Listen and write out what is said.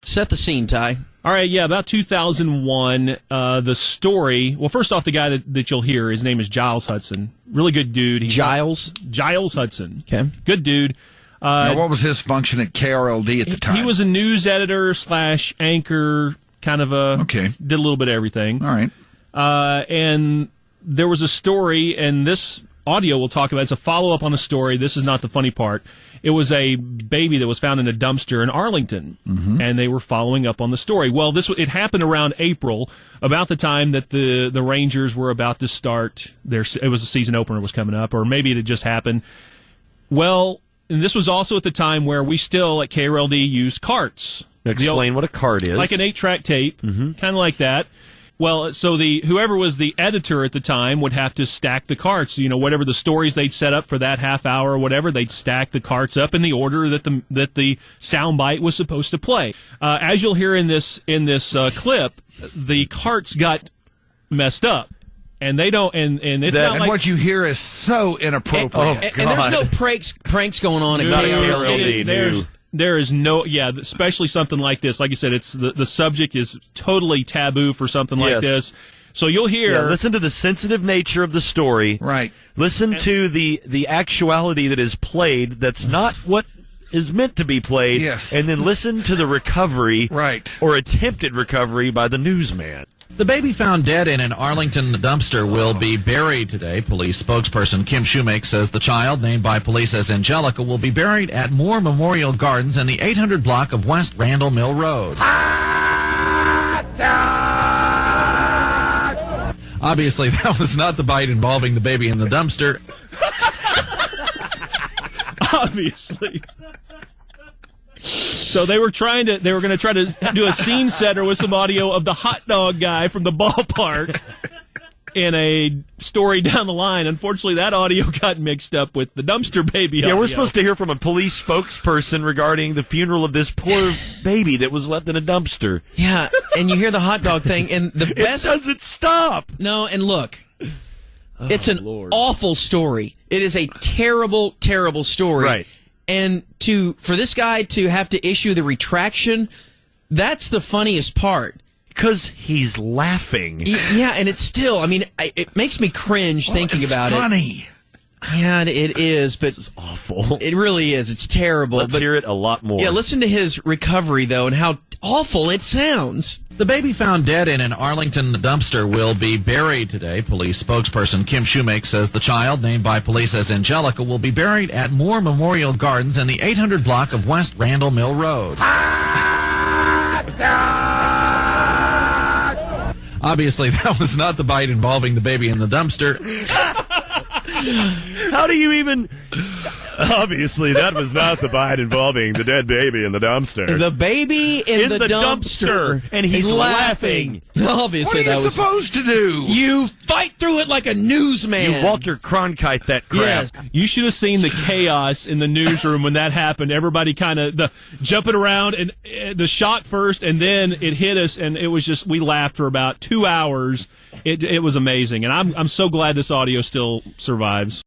Set the scene, Ty. All right, yeah, about 2001, the story. Well, first off, the guy that you'll hear, his name is Giles Hudson. Really good dude. Giles Hudson. Okay. Good dude. Now, what was his function at KRLD at the time? He was a news editor / anchor, kind of a... Okay. Did a little bit of everything. All right. And there was a story, and this audio we'll talk about. It's a follow-up on the story. This is not the funny part. It was a baby that was found in a dumpster in Arlington, and they were following up on the story. Well, it happened around April, about the time that the Rangers were about to start it was a season opener was coming up, or maybe it had just happened. Well, and this was also at the time where we still at KRLD used carts. Explain what a cart is. Like an 8-track tape, kind of like that. Well, so whoever was the editor at the time would have to stack the carts. You know, whatever the stories they'd set up for that half hour or whatever, they'd stack the carts up in the order that the soundbite was supposed to play. As you'll hear in this clip, the carts got messed up, and they don't. And it's not like what you hear is so inappropriate. And there's no pranks going on at KRLD. There is no, especially something like this. Like you said, it's the subject is totally taboo for something like this. So you'll hear. Yeah, listen to the sensitive nature of the story. Right. Listen to the actuality that is played. That's not what is meant to be played. Yes. And then listen to the recovery. Right. Or attempted recovery by the newsman. The baby found dead in an Arlington dumpster will be buried today. Police spokesperson Kim Shoemake says the child, named by police as Angelica, will be buried at Moore Memorial Gardens in the 800 block of West Randall Mill Road. Obviously, that was not the bite involving the baby in the dumpster. Obviously. So they were going to try to do a scene setter with some audio of the hot dog guy from the ballpark in a story down the line. Unfortunately, that audio got mixed up with the dumpster baby audio. Yeah, we're supposed to hear from a police spokesperson regarding the funeral of this poor baby that was left in a dumpster. Yeah, and you hear the hot dog thing, and the best... It doesn't stop! No, and look, it's an awful story. It is a terrible, terrible story. Right. And for this guy to have to issue the retraction, that's the funniest part. Because he's laughing. Yeah, and it's still, I mean, it makes me cringe thinking about it. It's funny. Yeah, it is, but... This is awful. It really is. It's terrible. Let's hear it a lot more. Yeah, listen to his recovery, though, and how awful it sounds. The baby found dead in an Arlington dumpster will be buried today. Police spokesperson Kim Shoemake says the child, named by police as Angelica, will be buried at Moore Memorial Gardens in the 800 block of West Randall Mill Road. Obviously, that was not the bite involving the baby in the dumpster. How do you even... Obviously, that was not the bite involving the dead baby in the dumpster. The baby in the dumpster. And he's laughing. Obviously, what are you supposed to do? You fight through it like a newsman. You Walter Cronkite that crap. Yes. You should have seen the chaos in the newsroom when that happened. Everybody kind of jumping around, and the shock first, and then it hit us, and it was just, we laughed for about 2 hours. It was amazing, and I'm so glad this audio still survives.